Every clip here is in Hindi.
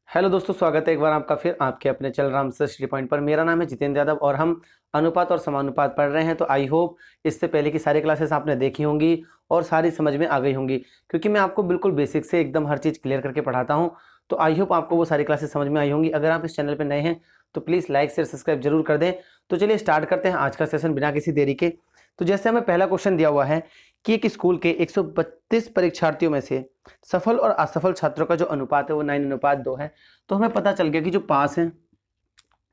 हेलो दोस्तों, स्वागत है एक बार आपका फिर आपके अपने चैनल रामसर स्टडी पॉइंट पर। मेरा नाम है जितेंद्र यादव और हम अनुपात और समानुपात पढ़ रहे हैं। तो आई होप इससे पहले की सारी क्लासेस आपने देखी होंगी और सारी समझ में आ गई होंगी, क्योंकि मैं आपको बिल्कुल बेसिक से एकदम हर चीज़ क्लियर करके पढ़ाता हूं। तो आई होप आपको वो सारी क्लासेस समझ में आई होंगी। अगर आप इस चैनल पर नए हैं तो प्लीज़ लाइक शेयर सब्सक्राइब जरूर कर दें। तो चलिए स्टार्ट करते हैं आज का सेशन बिना किसी देरी के। तो जैसे हमें पहला क्वेश्चन दिया हुआ है कि एक स्कूल के 132 परीक्षार्थियों में से सफल और असफल छात्रों का जो अनुपात है वो 9:2 है। तो हमें पता चल गया कि जो पास हैं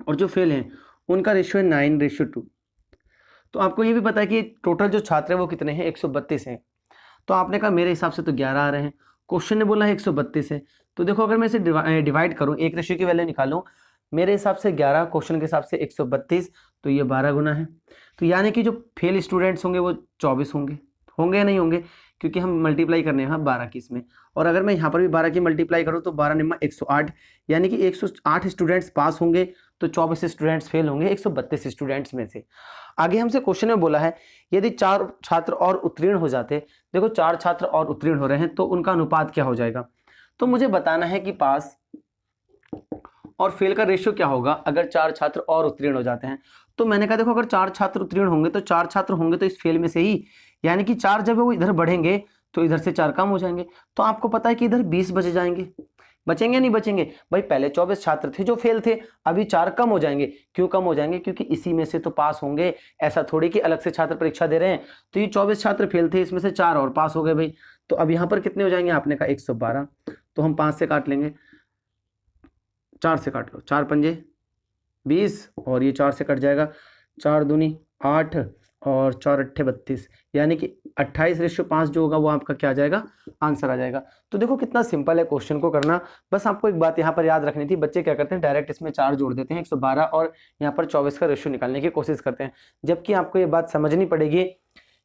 और जो फेल हैं उनका रेशियो है 9:2। तो आपको ये भी पता है कि टोटल जो छात्र हैं वो कितने हैं, 132 हैं। तो आपने कहा मेरे हिसाब से तो 11 आ रहे हैं। क्वेश्चन ने बोला है 132 है। तो देखो अगर मैं इसे डिवाइड करूँ, एक रेशियो की वैल्यू निकालूं, मेरे हिसाब से 11, क्वेश्चन के हिसाब से 132, तो ये 12 गुना है। तो यानी कि जो फेल स्टूडेंट्स होंगे वो 24 होंगे। होंगे या नहीं होंगे, क्योंकि हम मल्टीप्लाई करने हैं 12 की इसमें। और अगर मैं यहाँ पर भी 12 की मल्टीप्लाई करूँ तो 12 निम्मा 108, यानी कि 108 स्टूडेंट्स पास होंगे तो 24 स्टूडेंट्स फेल होंगे 132 स्टूडेंट्स में से। आगे हमसे क्वेश्चन में बोला है यदि 4 छात्र और उत्तीर्ण हो जाते, देखो 4 छात्र और उत्तीर्ण हो रहे हैं तो उनका अनुपात क्या हो जाएगा। तो मुझे बताना है कि पास और फेल का रेशियो क्या होगा अगर 4 छात्र और उत्तीर्ण हो जाते हैं। तो मैंने कहा देखो अगर 4 छात्र उत्तीर्ण होंगे तो 4 छात्र होंगे तो इस फेल में से ही, यानी कि 4 जब वो इधर बढ़ेंगे तो इधर से 4 कम हो जाएंगे। तो आपको पता है कि इधर 20 बचे जाएंगे। बचेंगे नहीं बचेंगे भाई, पहले 24 छात्र थे जो फेल थे, अभी 4 कम हो जाएंगे। क्यों कम हो जाएंगे? क्योंकि इसी में से तो पास होंगे। ऐसा थोड़ी कि अलग से छात्र परीक्षा दे रहे हैं। तो ये 24 छात्र फेल थे, इसमें से 4 और पास हो गए भाई। तो अब यहाँ पर कितने हो जाएंगे? आपने कहा 112, तो हम 5 से काट लेंगे, 4 से काट लो, 4 पंजे 20 और ये 4 से कट जाएगा, 4 दूनी 8 और 4 अट्ठे 32, यानी कि 28:5 जो होगा वो आपका क्या आ जाएगा? आंसर आ जाएगा। तो देखो कितना सिंपल है क्वेश्चन को करना। बस आपको एक बात यहाँ पर याद रखनी थी, बच्चे क्या करते हैं डायरेक्ट इसमें 4 जोड़ देते हैं 112 और यहाँ पर 24 का रेशियो निकालने की कोशिश करते हैं। जबकि आपको ये बात समझनी पड़ेगी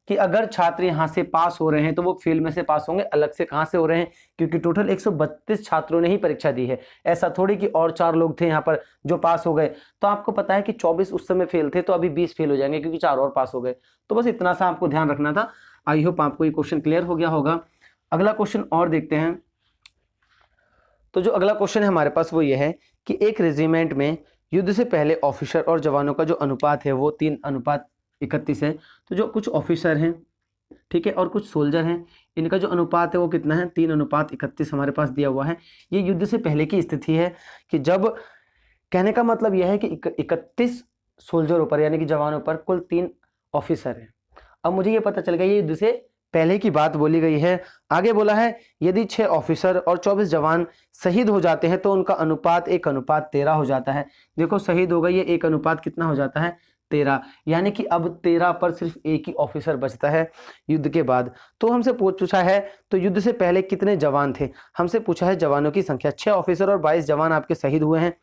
कि अगर छात्र यहाँ से पास हो रहे हैं तो वो फेल में से पास होंगे, अलग से कहाँ से हो रहे हैं? क्योंकि टोटल 132 छात्रों ने ही परीक्षा दी है। ऐसा थोड़ी कि और 4 लोग थे यहाँ पर जो पास हो गए। तो आपको पता है कि 24 उस समय फेल थे तो अभी 20 फेल हो जाएंगे क्योंकि 4 और पास हो गए। तो बस इतना सा आपको ध्यान रखना था। आई होप आपको ये क्वेश्चन क्लियर हो गया होगा। अगला क्वेश्चन और देखते हैं। तो जो अगला क्वेश्चन है हमारे पास वो ये है कि एक रेजिमेंट में युद्ध से पहले ऑफिसर और जवानों का जो अनुपात है वो 3:31 है। तो जो कुछ ऑफिसर हैं, ठीक है, और कुछ सोल्जर हैं, इनका जो अनुपात है वो कितना है? 3:31 हमारे पास दिया हुआ है। ये युद्ध से पहले की स्थिति है कि जब, कहने का मतलब यह है कि 31 सोल्जरों पर यानी कि जवानों पर कुल 3 ऑफिसर हैं। अब मुझे ये पता चल गया ये युद्ध से पहले की बात बोली गई है। आगे बोला है यदि 6 ऑफिसर और 24 जवान शहीद हो जाते हैं तो उनका अनुपात 1:13 हो जाता है। देखो शहीद हो गए, ये 1 अनुपात कितना हो जाता है? 13, यानी कि अब 13 पर सिर्फ एक ही ऑफिसर बचता है युद्ध के बाद। तो हमसे पूछा है तो युद्ध से पहले कितने जवान थे? हमसे पूछा है जवानों की संख्या। 6 ऑफिसर और 22 जवान आपके शहीद हुए हैं।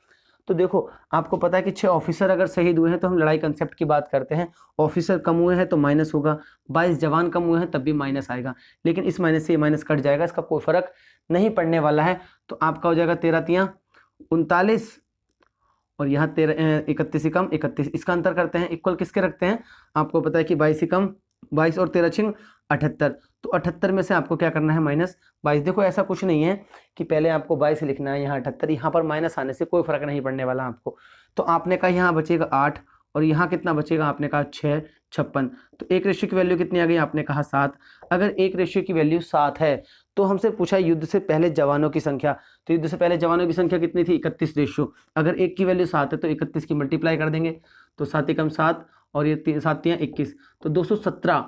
तो देखो आपको पता है कि 6 ऑफिसर अगर शहीद हुए हैं तो हम लड़ाई कंसेप्ट की बात करते हैं, ऑफिसर कम हुए हैं तो माइनस होगा, 22 जवान कम हुए हैं तब भी माइनस आएगा। लेकिन इस माइनस से ये माइनस कट जाएगा, इसका कोई फर्क नहीं पड़ने वाला है। तो आपका हो जाएगा 13 तियां 39 और यहाँ 31 ही कम 31, इसका अंतर करते हैं, इक्वल किसके रखते हैं? आपको पता है कि 22 ही कम 22 और 13 छिंग 78। तो 78 में से आपको क्या करना है? -22। देखो ऐसा कुछ नहीं है कि पहले आपको 22 लिखना है, यहाँ 78, यहाँ पर माइनस आने से कोई फर्क नहीं पड़ने वाला आपको। तो आपने कहा यहाँ बचेगा 8 और यहाँ कितना बचेगा? आपने कहा 6 56। तो एक रेशियो की वैल्यू कितनी आ गई? आपने कहा 7। अगर एक रेशियो की वैल्यू 7 है तो हमसे पूछा युद्ध से पहले जवानों की संख्या। तो युद्ध से पहले जवानों की संख्या कितनी थी? 31 रेशियो। अगर एक की वैल्यू 7 है तो 31 की मल्टीप्लाई कर देंगे, तो 7 एकम 7 और ये 7 तियां 21, तो 217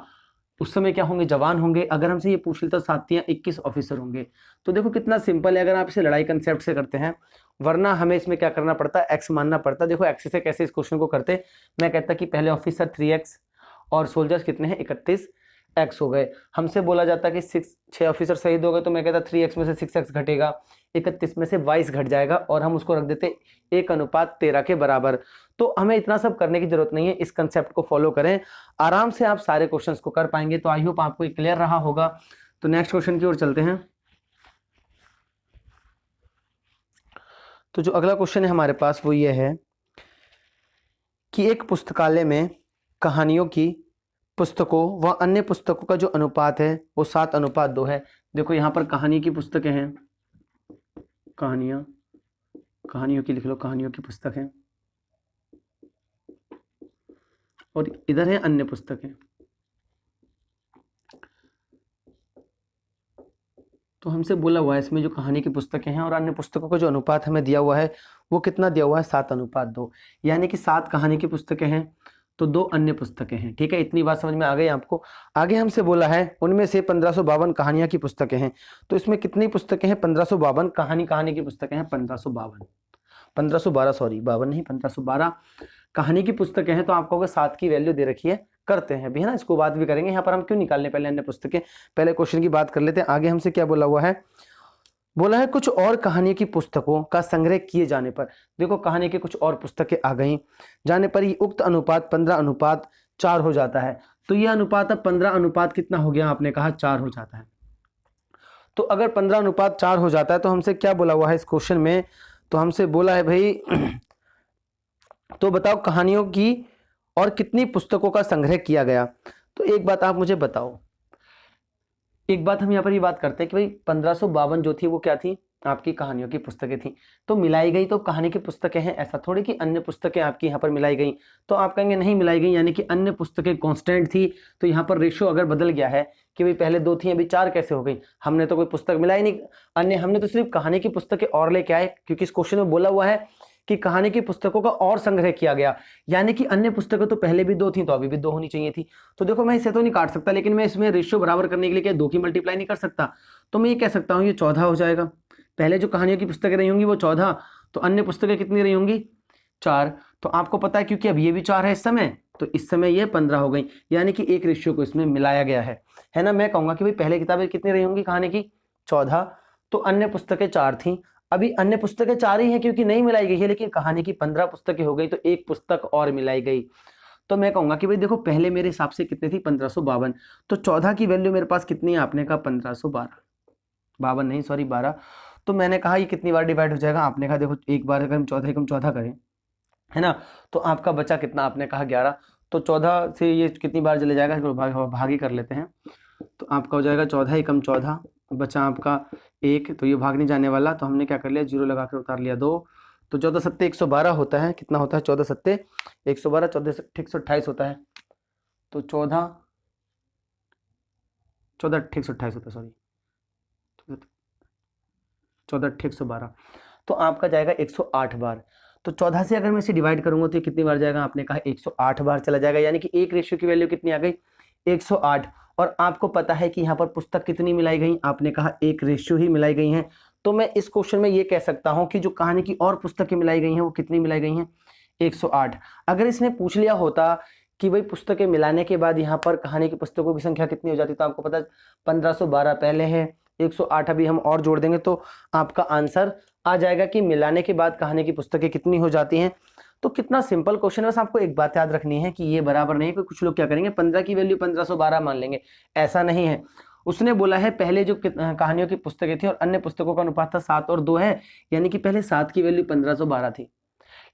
उस समय क्या होंगे? जवान होंगे। अगर हमसे ये पूछ लेता 7 तियां 21 ऑफिसर होंगे। तो देखो कितना सिंपल है अगर आप इसे लड़ाई कंसेप्ट से करते हैं, वरना हमें इसमें क्या करना पड़ता है? एक्स मानना पड़ता। देखो एक्स से कैसे इस क्वेश्चन को करते, मैं कहता कि पहले ऑफिसर 3x और सोल्जर्स कितने हैं? 31x हो गए। हमसे बोला जाता कि 6 ऑफिसर शहीद हो गए तो मैं कहता 3x में से 6x घटेगा, 31 में से 22 घट जाएगा और हम उसको रख देते 1:13 के बराबर। तो हमें इतना सब करने की जरूरत नहीं है, इस कंसेप्ट को फॉलो करें, आराम से आप सारे क्वेश्चंस को कर पाएंगे। तो आई होप आपको क्लियर रहा होगा। तो नेक्स्ट क्वेश्चन की ओर चलते हैं। तो जो अगला क्वेश्चन है हमारे पास वो ये है कि एक पुस्तकालय में कहानियों की पुस्तकों व अन्य पुस्तकों का जो अनुपात है वो 7:2 है। देखो यहाँ पर कहानी की पुस्तकें हैं, कहानियाँ कहानियों की लिख लो, कहानियों की पुस्तक है, और इधर है अन्य पुस्तकें। तो हमसे बोला हुआ है इसमें जो कहानी की पुस्तकें हैं और अन्य पुस्तकों का जो अनुपात हमें दिया हुआ है वो कितना दिया हुआ है, 7:2, यानी कि 7 कहानी की पुस्तकें हैं तो 2 अन्य पुस्तकें हैं। ठीक है, इतनी बात समझ में आ गई आपको। आगे हमसे बोला है उनमें से 1552 कहानियां की पुस्तकें हैं, तो इसमें कितनी पुस्तकें हैं, 1552 कहानी की पुस्तकें हैं, 1512 सॉरी 52 नहीं 1512 कहानी की पुस्तकें हैं। तो आपको अगर 7 की वैल्यू दे रखी है, करते हैं अभी है ना, इसको बात भी करेंगे। यहाँ पर हम क्यों निकालने, पहले अन्य पुस्तकें, पहले क्वेश्चन की बात कर लेते हैं। आगे हमसे क्या बोला हुआ है, बोला है कुछ और कहानी की पुस्तकों का संग्रह किए जाने पर, देखो कहानी की कुछ और पुस्तकें आ गई जाने पर ही उक्त अनुपात 15:4 हो जाता है। तो यह अनुपात अब 15:4 कितना हो गया, आपने कहा 4 हो जाता है। तो अगर 15:4 हो जाता है तो हमसे क्या बोला हुआ है इस क्वेश्चन में, तो हमसे बोला है भाई तो बताओ कहानियों की और कितनी पुस्तकों का संग्रह किया गया। तो एक बात आप मुझे बताओ, एक बात हम यहाँ पर ये बात करते हैं कि भाई 1552 जो थी वो क्या थी, आपकी कहानियों की पुस्तकें थी, तो मिलाई गई तो कहानी की पुस्तकें हैं, ऐसा थोड़ी कि अन्य पुस्तकें आपकी यहाँ पर मिलाई गई। तो आप कहेंगे नहीं मिलाई गई, यानी कि अन्य पुस्तकें कांस्टेंट थी। तो यहाँ पर रेशियो अगर बदल गया है कि भाई पहले 2 थी अभी 4 कैसे हो गई, हमने तो कोई पुस्तक मिलाई नहीं अन्य, हमने तो सिर्फ कहानी की पुस्तकें और लेके आए, क्योंकि इस क्वेश्चन में बोला हुआ है कि कहानी की पुस्तकों का और संग्रह किया गया, यानी कि अन्य पुस्तकें तो पहले भी 2 थी तो अभी भी 2 होनी चाहिए थी। तो देखो मैं इसे तो नहीं काट सकता, लेकिन मैं इसमें रेशियो बराबर करने के लिए क्या 2 की मल्टीप्लाई नहीं कर सकता, तो मैं ये कह सकता हूँ ये 14 हो जाएगा। पहले जो कहानियों की पुस्तकें रही होंगी वो 14, तो अन्य पुस्तकें कितनी रही होंगी, 4। तो आपको पता है क्योंकि अब ये भी 4 है इस समय, तो इस समय ये 15 हो गई, यानी कि एक रेशियो को इसमें मिलाया गया है ना। मैं कहूंगा कि भाई पहले किताबें कितनी रही होंगी कहानी की, 14, तो अन्य पुस्तकें 4 थी। अभी अन्य पुस्तकें 4 ही हैं क्योंकि नहीं मिलाई गई है, लेकिन कहानी की 15 पुस्तकें हो गई तो एक पुस्तक और मिलाई गई। तो मैं कहूंगा कि भाई देखो पहले मेरे हिसाब से कितनी थी, 1552, तो 14 की वैल्यू मेरे पास कितनी है, आपने कहा 1512, 52 नहीं सॉरी 12। तो मैंने कहा ये कितनी बार डिवाइड हो जाएगा, आपने कहा देखो एक बार अगर हम 14 कम 14 करें है ना, तो आपका बचा कितना, आपने कहा 11। तो 14 से ये कितनी बार चले जाएगा, भागी कर लेते हैं। तो आपका हो जाएगा 14 कम 14, बचा आपका 1, तो ये भाग नहीं जाने वाला, तो हमने क्या कर लिया, 0 लगा कर उतार लिया 2। तो 14 सत्ते 112 होता है, कितना होता है, 14 सत्ते 112, 14 सत्ते 128 होता है। तो 14 128 होता है, सॉरी 14 112, तो आपका जाएगा 108 बार। तो 14 से अगर मैं इसे डिवाइड करूंगा तो ये कितनी बार जाएगा, आपने कहा 108 बार चला जाएगा, यानी कि एक रेशियो की वैल्यू कितनी आ गई, 108। और आपको पता है कि यहाँ पर पुस्तक कितनी मिलाई गई, आपने कहा एक रेशियो ही मिलाई गई हैं। तो मैं इस क्वेश्चन में ये कह सकता हूँ कि जो कहानी की और पुस्तकें मिलाई गई हैं वो कितनी मिलाई गई हैं, 108। अगर इसने पूछ लिया होता कि भाई पुस्तकें मिलाने के बाद यहाँ पर कहानी की पुस्तकों की संख्या कितनी हो जाती, तो आपको पता 1512 पहले है, 108 अभी हम और जोड़ देंगे, तो आपका आंसर आ जाएगा कि मिलाने के बाद कहानी की पुस्तकें कितनी हो जाती हैं। तो कितना सिंपल क्वेश्चन है, बस आपको एक बात याद रखनी है कि ये बराबर नहीं है। कुछ लोग क्या करेंगे 15 की वैल्यू 1512 मान लेंगे, ऐसा नहीं है। उसने बोला है पहले जो कहानियों की पुस्तकें थी और अन्य पुस्तकों का अनुपात था 7 और 2 है, यानी कि पहले 7 की वैल्यू 1512 थी।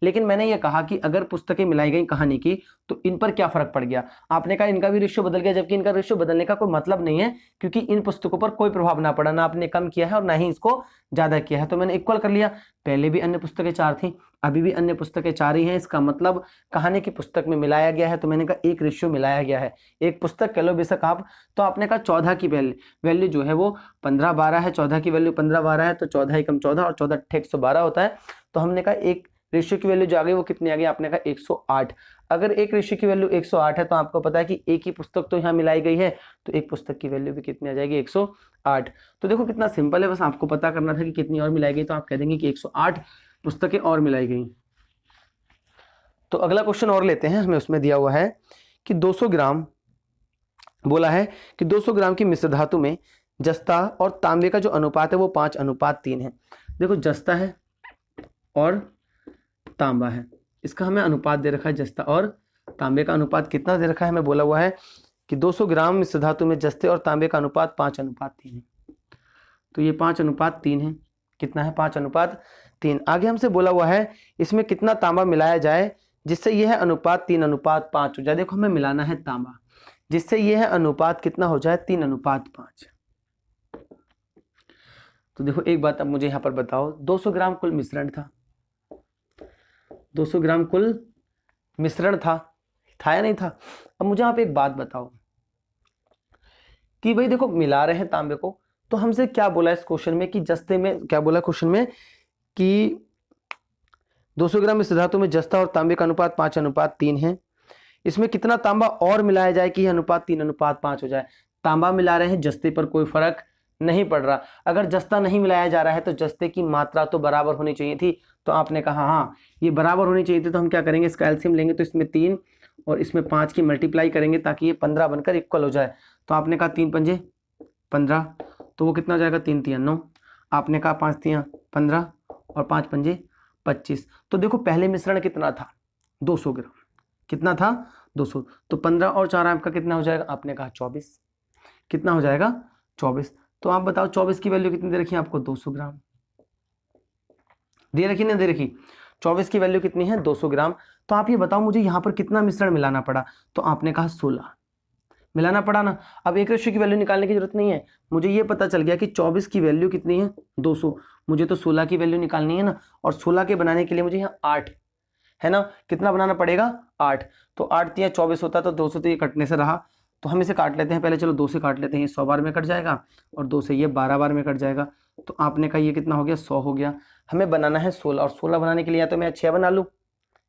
लेकिन मैंने ये कहा कि अगर पुस्तकें मिलाई गई कहानी की तो इन पर क्या फर्क पड़ गया, आपने कहा इनका भी रेशियो बदल गया, जबकि इनका रेशियो बदलने का कोई मतलब नहीं है, क्योंकि इन पुस्तकों पर कोई प्रभाव ना पड़ा, ना आपने कम किया है और ना ही इसको ज्यादा किया है। तो मैंने इक्वल कर लिया, पहले भी अन्य पुस्तकें 4 थी, अभी भी अन्य पुस्तकें 4 ही हैं, इसका मतलब कहानी की पुस्तक में मिलाया गया है। तो मैंने कहा एक रेशियो मिलाया गया है, एक पुस्तक कह लो बेशक आप। तो आपने कहा 14 की वैल्यू जो है वो 1512 है, 14 की वैल्यू 1512 है, तो 14 कम 14 और 14 112 होता है। तो हमने कहा एक रेशियो की वैल्यू जो आ गई वो कितनी आ गई, आपने कहा 108। अगर एक रेशियो की वैल्यू 108 है तो आपको पता है कि एक ही पुस्तक तो यहाँ मिलाई गई है, तो एक पुस्तक की वैल्यू भी कितनी आ जाएगी, 108। तो देखो कितना सिंपल है, बस आपको पता करना था कि कितनी और मिलाई गई, तो आप कह देंगे कि 108 पुस्तकें और मिलाई गई। तो अगला क्वेश्चन और लेते हैं, हमें उसमें दिया हुआ है कि 200 ग्राम, बोला है कि 200 ग्राम की मिश्र धातु में जस्ता और तांबे का जो अनुपात है वो 5:3 है। देखो जस्ता है और तांबा है, इसका हमें अनुपात दे रखा है, जस्ता और तांबे का अनुपात कितना दे रखा है, हमें बोला हुआ है कि 200 ग्राम मिश्र धातु में जस्ते और तांबे का अनुपात 5:3 है। तो ये 5:3 है, कितना है, 5:3। आगे हमसे बोला हुआ है इसमें कितना तांबा मिलाया जाए जिससे यह अनुपात 3:5 हो जाए। देखो हमें मिलाना है तांबा, जिससे यह अनुपात कितना हो जाए, 3:5। तो देखो एक बात अब मुझे यहाँ पर बताओ, 200 ग्राम कुल मिश्रण था, 200 ग्राम कुल मिश्रण था या नहीं था। अब मुझे आप एक बात बताओ कि भाई देखो मिला रहे हैं तांबे को, तो हमसे क्या बोला इस क्वेश्चन में कि जस्ते में क्या बोला क्वेश्चन में कि 200 ग्राम इस धातु में जस्ता और तांबे का अनुपात 5:3 है। इसमें कितना तांबा और मिलाया जाए कि यह अनुपात 3:5 हो जाए। तांबा मिला रहे हैं, जस्ते पर कोई फर्क नहीं पड़ रहा। अगर जस्ता नहीं मिलाया जा रहा है तो जस्ते की मात्रा तो बराबर होनी चाहिए थी। तो आपने कहा हाँ ये बराबर होनी चाहिए थी, तो हम क्या करेंगे, इसका एलसीएम लेंगे, तो इसमें 3 और इसमें 5 की मल्टीप्लाई करेंगे ताकि ये 15 बनकर इक्वल हो जाए। तो आपने कहा 3 पंजे 15, तो वो कितना हो जाएगा, 3 तिया 9। आपने कहा 5 तिया 15 और 5 पंजे 25। तो देखो पहले मिश्रण कितना था, 200 ग्राम, कितना था 200, तो 15 और 4 आपका कितना हो जाएगा, आपने कहा 24। कितना हो जाएगा 24। तो आप बताओ 24 की वैल्यू कितनी दे रखी है आपको, 200 ग्राम दे रखी ना दे रखी, 24 की वैल्यू कितनी है 200 ग्राम। तो आप ये बताओ मुझे यहाँ पर कितना मिश्रण मिलाना पड़ा, तो आपने कहा 16 मिलाना पड़ा ना। अब एक रेशियो की वैल्यू निकालने की जरूरत नहीं है, मुझे ये पता चल गया कि 24 की वैल्यू कितनी है 200, मुझे तो 16 की वैल्यू निकालनी है ना। और 16 के बनाने के लिए मुझे यहाँ 8 है ना, कितना बनाना पड़ेगा 8। तो 8 तिया 24 होता, तो 200 तो ये कटने से रहा, तो हम इसे काट लेते हैं पहले, चलो 2 से काट लेते हैं, ये 100 बार में कट जाएगा और 2 से ये 12 बार में कट जाएगा। तो आपने कहा ये कितना हो गया 100 हो गया। हमें बनाना है 16, और 16 बनाने के लिए या तो मैं 6 बना लूँ,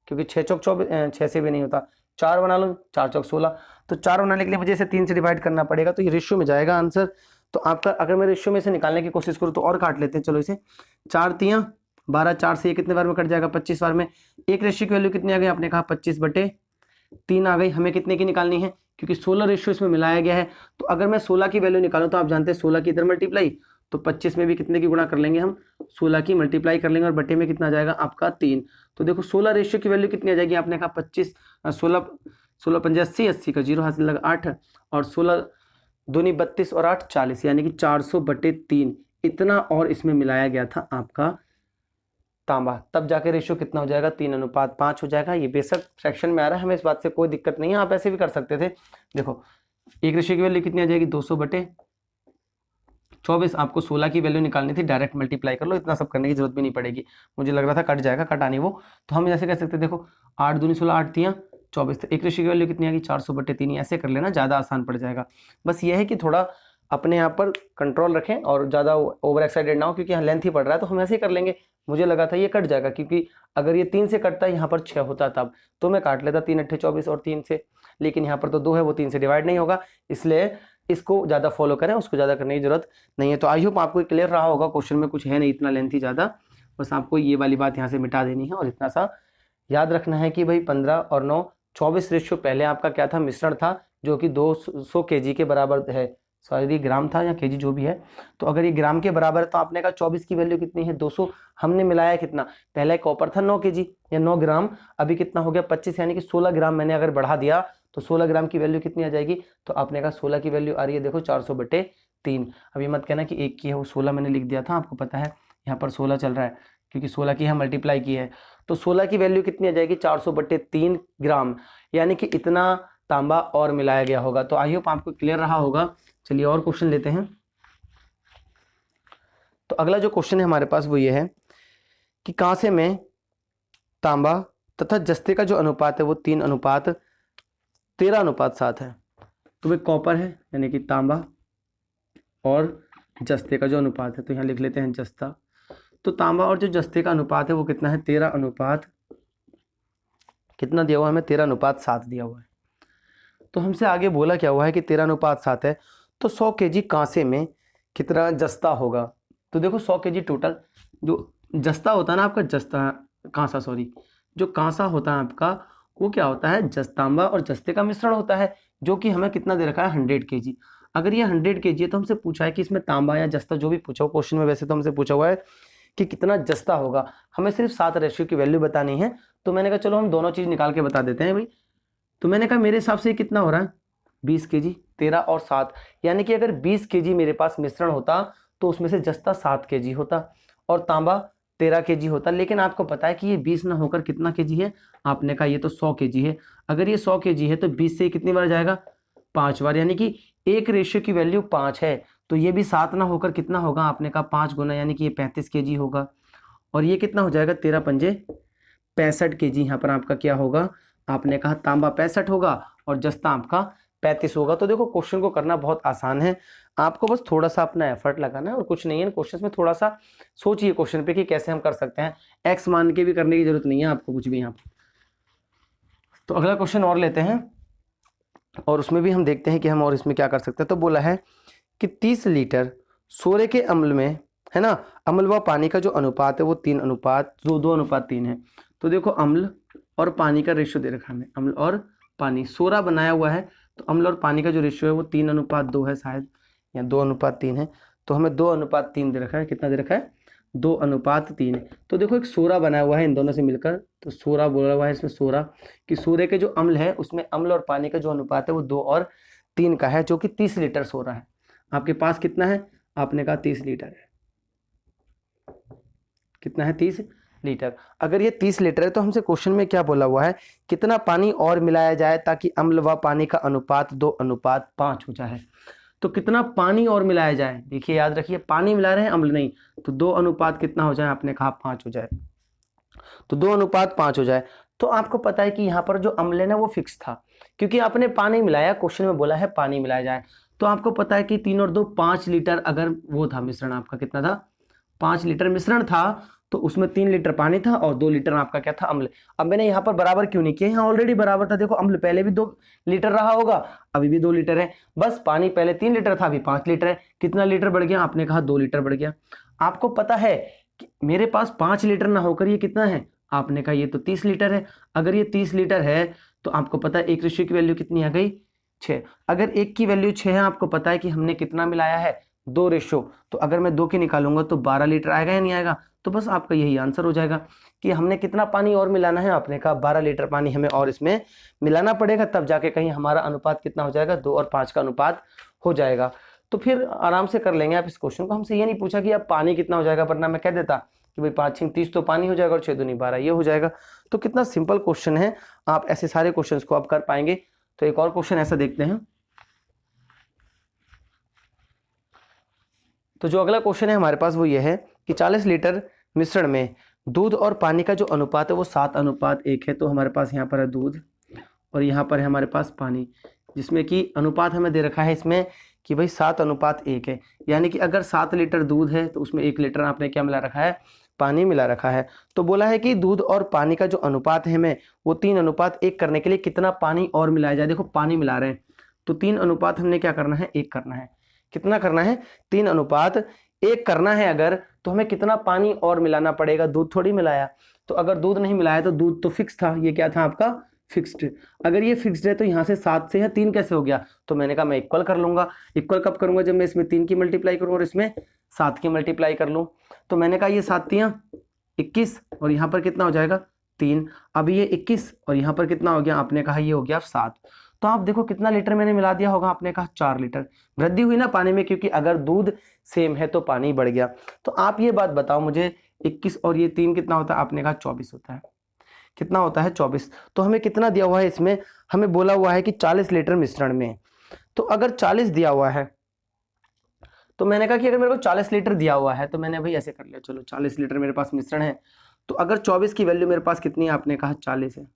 क्योंकि 6 चौक 24, 6 से भी नहीं होता, 4 बना लूँ, 4 चौक 16। तो 4 बनाने के लिए मुझे इसे 3 से डिवाइड करना पड़ेगा, तो ये रेशियो में जाएगा आंसर। तो आपका अगर मैं रेशियो में से निकालने की कोशिश करूँ तो और काट लेते हैं, चलो इसे 4 तिया 12, 4 से ये कितने बार में कट जाएगा 25 बार में। एक रेशियो की वैल्यू कितनी आ गई, आपने कहा 25/3 आ गई। हमें कितने की निकालनी है, क्योंकि 16 रेशियो इसमें मिलाया गया है। तो अगर मैं 16 की वैल्यू निकालूं तो आप जानते हैं 16 की इधर मल्टीप्लाई, तो 25 में भी कितने की गुणा कर लेंगे हम, 16 की मल्टीप्लाई कर लेंगे और बटे में कितना आ जाएगा आपका 3। तो देखो 16 रेशियो की वैल्यू कितनी आ जाएगी, आपने कहा 25, 16 पंजे 80, 80 का 0 हासिल लगा 8, और 16 दूनी 32 और 8 40, यानी कि 400/3 इतना और इसमें मिलाया गया था आपका तांबा। तब जाके रेशियो कितना हो जाएगा 3:5 हो जाएगा। ये बेशक सेक्शन में आ रहा है, हमें इस बात से कोई दिक्कत नहीं है, आप ऐसे भी कर सकते थे। देखो एक रेशियो की वैल्यू कितनी आ जाएगी 200/24, आपको 16 की वैल्यू निकालनी थी, डायरेक्ट मल्टीप्लाई कर लो, इतना सब करने की जरूरत भी नहीं पड़ेगी। मुझे लग रहा था कट जाएगा, कटा नहीं वो। तो हम जैसे कह सकते देखो 8 दूनी 16, 8 तिया 24, तो एक रेशियो की वैल्यू कितनी आ गई 400/3, ऐसे कर लेना, ज़्यादा आसान पड़ जाएगा। बस ये है कि थोड़ा अपने आप पर कंट्रोल रखें और ज़्यादा ओवर एक्साइटेड ना हो, क्योंकि यहाँ लेंथ ही पड़ रहा है, तो हम ऐसे ही कर लेंगे। मुझे लगा था ये कट जाएगा, क्योंकि अगर ये 3 से कटता यहाँ पर 6 होता तब तो मैं काट लेता 3 8 24 और 3 से, लेकिन यहाँ पर तो 2 है, वो 3 से डिवाइड नहीं होगा, इसलिए इसको ज़्यादा फॉलो करें, उसको ज़्यादा करने की जरूरत नहीं है। तो आई होप आपको क्लियर रहा होगा, क्वेश्चन में कुछ है नहीं इतना लेंथी ज़्यादा, बस आपको ये वाली बात यहाँ से मिटा देनी है और इतना सा याद रखना है कि भाई 15 और 9 24 रेशियो पहले आपका क्या था, मिश्रण था, जो कि 200 kg के बराबर है, सॉरी ग्राम था या केजी जो भी है। तो अगर ये ग्राम के बराबर है तो आपने कहा 24 की वैल्यू कितनी है 200, हमने मिलाया कितना, पहले कॉपर था 9 kg या 9 ग्राम, अभी कितना हो गया 25, यानी कि 16 ग्राम मैंने अगर बढ़ा दिया तो 16 ग्राम की वैल्यू कितनी आ जाएगी। तो आपने कहा 16 की वैल्यू आ रही है देखो 400/3। अभी मत कहना कि 1 की है, वो 16 मैंने लिख दिया था, आपको पता है यहाँ पर 16 चल रहा है, क्योंकि 16 की यहाँ मल्टीप्लाई की है। तो 16 की वैल्यू कितनी आ जाएगी 400/3 ग्राम, यानी कि इतना तांबा और मिलाया गया होगा। तो आई होप आपको क्लियर रहा होगा। चलिए और क्वेश्चन लेते हैं। तो अगला जो क्वेश्चन है हमारे पास वो ये है कि कांसे में तांबा तथा जस्ते का जो अनुपात है वो 3:13:7 है। तो वे कॉपर है यानी कि तांबा और जस्ते का जो अनुपात है, तो यहाँ लिख लेते हैं जस्ता। तो तांबा और जो जस्ते का अनुपात है वो कितना है 13 कितना दिया हुआ है हमें 13:7 दिया हुआ है। तो हमसे आगे बोला क्या हुआ है कि 13:7 है, तो 100 kg कांसे में कितना जस्ता होगा। तो देखो 100 kg टोटल जो जस्ता होता है ना आपका, कांसा सॉरी, जो कांसा होता है आपका वो क्या होता है, तांबा और जस्ते का मिश्रण होता है, जो कि हमें कितना दे रखा है 100 kg। अगर ये 100 kg है तो हमसे पूछा है कि इसमें तांबा या जस्ता जो भी पूछा हो क्वेश्चन में, वैसे तो हमसे पूछा हुआ है कि कितना जस्ता होगा, हमें सिर्फ 7 रेशियो की वैल्यू बतानी है। तो मैंने कहा चलो हम दोनों चीज़ निकाल के बता देते हैं भाई। तो मैंने कहा मेरे हिसाब से कितना हो रहा है 20 kg, 13 और 7, यानी कि अगर 20 kg मेरे पास मिश्रण होता तो उसमें से जस्ता 7 kg होता और तांबा 13 kg होता। लेकिन आपको पता है कि ये 20 ना होकर कितना kg है, आपने कहा ये तो 100 kg है। अगर ये 100 kg है तो 20 से कितनी बार जाएगा 5 बार, यानी कि एक रेशियो की वैल्यू 5 है। तो ये भी 7 ना होकर कितना होगा, आपने कहा 5 गुना, यानी कि ये 35 kg होगा। और ये कितना हो जाएगा 13 पंजे 65 kg यहाँ पर आपका क्या होगा, आपने कहा तांबा 65 होगा और जस्ता आपका 35 होगा। तो देखो क्वेश्चन को करना बहुत आसान है, आपको बस थोड़ा सा अपना एफर्ट लगाना है और कुछ नहीं है। क्वेश्चन में थोड़ा सा सोचिए क्वेश्चन पे कि कैसे हम कर सकते हैं, एक्स मान के भी करने की जरूरत नहीं है आपको कुछ भी यहाँ पर। तो अगला क्वेश्चन और लेते हैं और उसमें भी हम देखते हैं कि हम और इसमें क्या कर सकते हैं। तो बोला है कि 30 लीटर सोरे के अम्ल में, है ना, अम्ल व पानी का जो अनुपात है वो 2:3 है। तो देखो अम्ल और पानी का रेशियो दे रखा है हमें, अम्ल और पानी, सोरा बनाया हुआ है तो अम्ल और पानी का जो रेशियो है वो 3:2 है शायद, या 2:3 है। तो हमें 2:3 दे रखा है, कितना दे रखा है, 2:3 है। तो देखो एक सोरा बनाया हुआ है इन दोनों से मिलकर, तो सोरा बोला हुआ है इसमें सोरा, कि सोरे के जो अम्ल है उसमें अम्ल और पानी का जो अनुपात है वो 2:3 का है, जो कि 30 लीटर सोरा है। आपके पास कितना है, आपने कहा 30 लीटर है, कितना है, 30 लीटर। अगर ये 30 लीटर है तो हमसे क्वेश्चन में क्या बोला हुआ है, कितना पानी और मिलाया जाए ताकि अम्ल व पानी का अनुपात 2:5 हो जाए। तो कितना पानी और मिलाया जाए, देखिए याद रखिए पानी मिला रहे हैं अम्ल नहीं, तो 2 कितना हो जाए, आपने कहा 5 हो जाए, तो 2:5 हो जाए। तो आपको पता है कि यहाँ पर जो अम्ल है ना वो फिक्स था, क्योंकि आपने पानी मिलाया, क्वेश्चन में बोला है पानी मिलाया जाए। तो आपको पता है कि 3 और 2 5 लीटर अगर वो था मिश्रण, आपका कितना था, 5 लीटर मिश्रण था, तो उसमें 3 लीटर पानी था और 2 लीटर आपका क्या था, अम्ल। अब मैंने यहाँ पर बराबर क्यों नहीं किया, यहाँ ऑलरेडी बराबर था, देखो अम्ल पहले भी 2 लीटर रहा होगा, अभी भी 2 लीटर है, बस पानी पहले 3 लीटर था, अभी 5 लीटर है, कितना लीटर बढ़ गया, आपने कहा 2 लीटर बढ़ गया। आपको पता है कि मेरे पास 5 लीटर ना होकर ये कितना है, आपने कहा ये तो 30 लीटर है। अगर ये 30 लीटर है तो आपको पता है एक रेशियो की वैल्यू कितनी आ गई, 6। अगर एक की वैल्यू 6 है, आपको पता है कि हमने कितना मिलाया है, 2 रेशियो, तो अगर मैं 2 की निकालूंगा तो 12 लीटर आएगा या नहीं आएगा। तो बस आपका यही आंसर हो जाएगा कि हमने कितना पानी और मिलाना है, आपने कहा 12 लीटर पानी हमें और इसमें मिलाना पड़ेगा, तब जाके कहीं हमारा अनुपात कितना हो जाएगा, 2 और 5 का अनुपात हो जाएगा। तो फिर आराम से कर लेंगे आप इस क्वेश्चन को। हमसे ये नहीं पूछा कि अब पानी कितना हो जाएगा, वरना मैं कह देता कि भाई 5 6 30 तो पानी हो जाएगा और 6 दूनी 12 ये हो जाएगा। तो कितना सिंपल क्वेश्चन है, आप ऐसे सारे क्वेश्चंस को आप कर पाएंगे। तो एक और क्वेश्चन ऐसा देखते हैं। तो जो अगला क्वेश्चन है हमारे पास वो ये है कि 40 लीटर मिश्रण में दूध और पानी का जो अनुपात है वो 7:1 है। तो हमारे पास यहाँ पर है दूध और यहाँ पर है हमारे पास पानी, जिसमें कि अनुपात हमें दे रखा है इसमें कि भाई 7:1 है, यानी कि अगर 7 लीटर दूध है तो उसमें 1 लीटर आपने क्या मिला रखा है, पानी मिला रखा है। तो बोला है कि दूध और पानी का जो अनुपात है हमें वो 3:1 करने के लिए कितना पानी और मिलाया जाए। देखो पानी मिला रहे हैं तो 3 हमने क्या करना है, 1 करना है। कितना करना है, 3:1 करना है अगर, तो हमें कितना पानी और मिलाना पड़ेगा, दूध थोड़ी मिलाया। तो अगर दूध नहीं मिलाया तो दूध तो फिक्स था, ये क्या था आपका फिक्स्ड। अगर ये फिक्स्ड है तो यहाँ से 7 से है 3 कैसे हो गया, तो मैंने कहा मैं इक्वल कर लूंगा। इक्वल कब करूंगा, जब मैं इसमें 3 की मल्टीप्लाई करूँ और इसमें 7 की मल्टीप्लाई कर लूँ। तो मैंने कहा ये 7 3 21 और यहाँ पर कितना हो जाएगा 3। अब ये 21 और यहाँ पर कितना हो गया, आपने कहा ये हो गया 7। तो आप देखो कितना लीटर मैंने मिला दिया होगा, आपने कहा 4 लीटर। वृद्धि हुई ना पानी में, क्योंकि अगर दूध सेम है तो पानी बढ़ गया। तो आप ये बात बताओ मुझे, 21 और ये 3 कितना होता है, आपने कहा 24 होता है। कितना होता है 24। तो हमें कितना दिया हुआ है इसमें, हमें बोला हुआ है कि 40 लीटर मिश्रण में। तो अगर 40 दिया हुआ है तो मैंने कहा कि अगर मेरे को 40 लीटर दिया हुआ है तो मैंने भाई ऐसे कर लिया, चलो 40 लीटर मेरे पास मिश्रण है, तो अगर 24 की वैल्यू मेरे पास कितनी है, आपने कहा 40 है।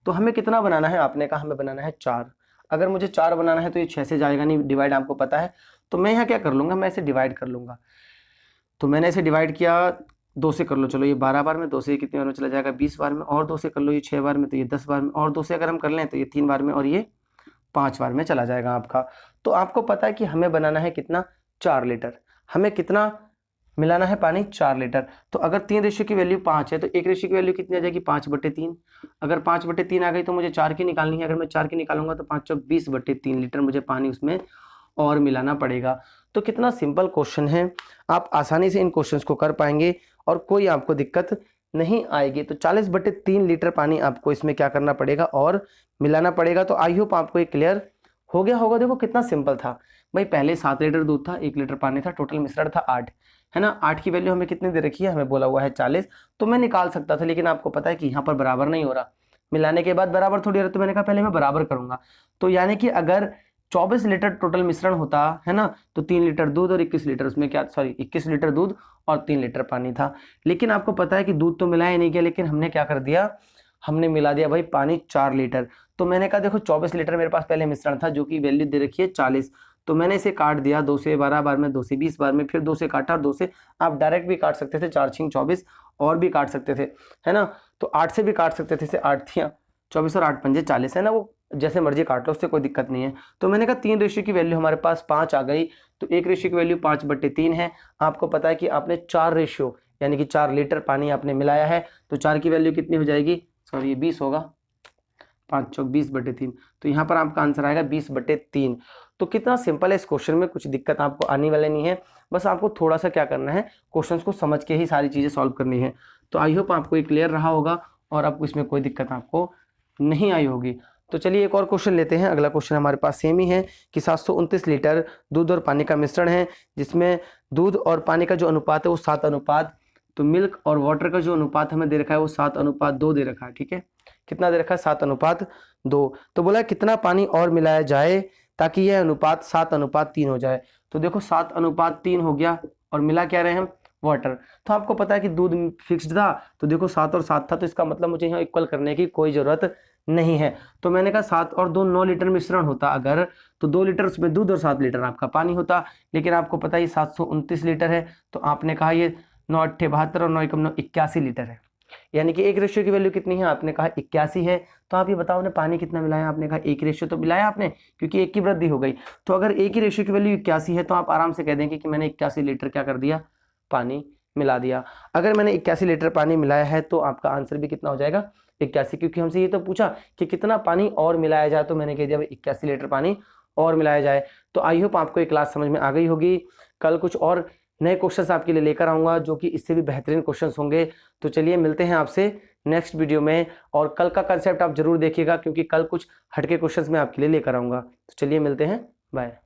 तो हमें कितना बनाना है, आपने कहा हमें बनाना है 4। अगर मुझे 4 बनाना है तो ये 6 से जाएगा नहीं, डिवाइड आपको पता है। तो मैं यहाँ क्या कर लूँगा, मैं इसे डिवाइड कर लूँगा। तो मैंने इसे डिवाइड किया, 2 से कर लो, चलो ये 12 बार में, 2 से कितने बार में चला जाएगा 20 बार में, और 2 से कर लो ये 6 बार में, तो ये 10 बार में, और 2 से अगर हम कर लें तो ये 3 बार में, और ये 5 बार में चला जाएगा आपका। तो आपको पता है कि हमें बनाना है कितना, 4 लीटर। हमें कितना मिलाना है पानी, 4 लीटर। तो अगर 3 रेशियो की वैल्यू 5 है तो 1 रेशियो की वैल्यू कितनी आ जाएगी, 5/3। अगर 5/3 आ गई तो मुझे 4 की निकालनी है। अगर मैं 4 की निकालूंगा तो 5 × 20/3 लीटर मुझे पानी उसमें और मिलाना पड़ेगा। तो कितना सिंपल क्वेश्चन है, आप आसानी से इन क्वेश्चंस को कर पाएंगे और कोई आपको दिक्कत नहीं आएगी। तो 40/3 लीटर पानी आपको इसमें क्या करना पड़ेगा, और मिलाना पड़ेगा। तो आई होप आपको ये क्लियर हो गया होगा। देखो कितना सिंपल था भाई, पहले 7 लीटर दूध था, 1 लीटर पानी था, टोटल मिश्रण था 8, है ना। 8 की वैल्यू हमें कितनी दे रखी है, हमें बोला हुआ है 40। तो मैं निकाल सकता था, लेकिन आपको पता है कि यहाँ पर बराबर नहीं हो रहा, मिलाने के बाद बराबर थोड़ी हो रहा, तो मैंने कहा पहले मैं बराबर करूंगा। तो यानी कि अगर 24 लीटर टोटल मिश्रण होता है ना, तो 3 लीटर दूध और 21 लीटर उसमें क्या, सॉरी 21 लीटर दूध और 3 लीटर पानी था। लेकिन आपको पता है कि दूध तो मिलाया नहीं गया, लेकिन हमने क्या कर दिया, हमने मिला दिया भाई पानी 4 लीटर। तो मैंने कहा देखो 24 लीटर मेरे पास पहले मिश्रण था जो कि वैल्यू दे रखी है 40, तो मैंने इसे काट दिया 2 से 12 बार में, 2 से 20 बार में, फिर 2 से काटा, 2 से आप डायरेक्ट भी काट सकते थे, 4 छींग 24 और भी काट सकते थे, है ना। तो 8 से भी काट सकते थे, इसे 8 थियाँ 24 और 8 पंजे 40, है ना, वो जैसे मर्जी काट लो, उससे कोई दिक्कत नहीं है। तो मैंने कहा 3 रेशियो की वैल्यू हमारे पास 5 आ गई, तो 1 रेशियो की वैल्यू 5/3 है। आपको पता है कि आपने 4 रेशियो यानी कि 4 लीटर पानी आपने मिलाया है, तो 4 की वैल्यू कितनी हो जाएगी, सॉरी ये 20 होगा, 5 चौक 20/3, तो यहाँ पर आपका आंसर आएगा 20/3। तो कितना सिंपल है, इस क्वेश्चन में कुछ दिक्कत आपको आने वाले नहीं है, बस आपको थोड़ा सा क्या करना है, क्वेश्चंस को समझ के ही सारी चीज़ें सॉल्व करनी है। तो आई होप आपको ये क्लियर रहा होगा और आपको इसमें कोई दिक्कत आपको नहीं आई होगी। तो चलिए एक और क्वेश्चन लेते हैं। अगला क्वेश्चन हमारे पास सेम ही है कि 729 लीटर दूध और पानी का मिश्रण है, जिसमें दूध और पानी का जो अनुपात है वो 7 तो मिल्क और वाटर का जो अनुपात हमें दे रखा है वो 7:2 दे रखा है, ठीक है। कितना दे रखा है, 7:2। तो बोला कितना पानी और मिलाया जाए ताकि यह अनुपात 7:3 हो जाए। तो देखो 7:3 हो गया और मिला क्या रहे हम, वाटर। तो आपको पता है कि दूध फिक्स्ड था, तो देखो 7 और 7 था, तो इसका मतलब मुझे यहाँ इक्वल करने की कोई ज़रूरत नहीं है। तो मैंने कहा 7 और 2 9 लीटर मिश्रण होता अगर, तो 2 लीटर उसमें दूध और 7 लीटर आपका पानी होता। लेकिन आपको पता है ये 729 लीटर है, तो आपने कहा ये 9 8 72 और 9 1 9 81 लीटर है, यानी कि 1 रेशियो की वैल्यू कितनी है, आपने कहा 81 है। तो आप ये बताओ ने पानी कितना मिलाया, आपने कहा 1 रेशियो तो मिलाया आपने, क्योंकि 1 की वृद्धि हो गई। तो अगर 1 ही रेशियो की वैल्यू 81 है, तो आप आराम से कह देंगे कि मैंने 81 लीटर क्या कर दिया, पानी मिला दिया। अगर मैंने 81 लीटर पानी मिलाया है तो आपका आंसर भी कितना हो जाएगा, 81, क्योंकि हमसे ये तो पूछा कि कितना पानी और मिलाया जाए, तो मैंने कह दिया 81 लीटर पानी और मिलाया जाए। तो आई होप आपको ये क्लास समझ में आ गई होगी। कल कुछ और नए क्वेश्चंस आपके लिए लेकर आऊँगा जो कि इससे भी बेहतरीन क्वेश्चंस होंगे। तो चलिए मिलते हैं आपसे नेक्स्ट वीडियो में, और कल का कंसेप्ट आप जरूर देखिएगा क्योंकि कल कुछ हटके क्वेश्चंस मैं आपके लिए लेकर आऊँगा। तो चलिए मिलते हैं, बाय।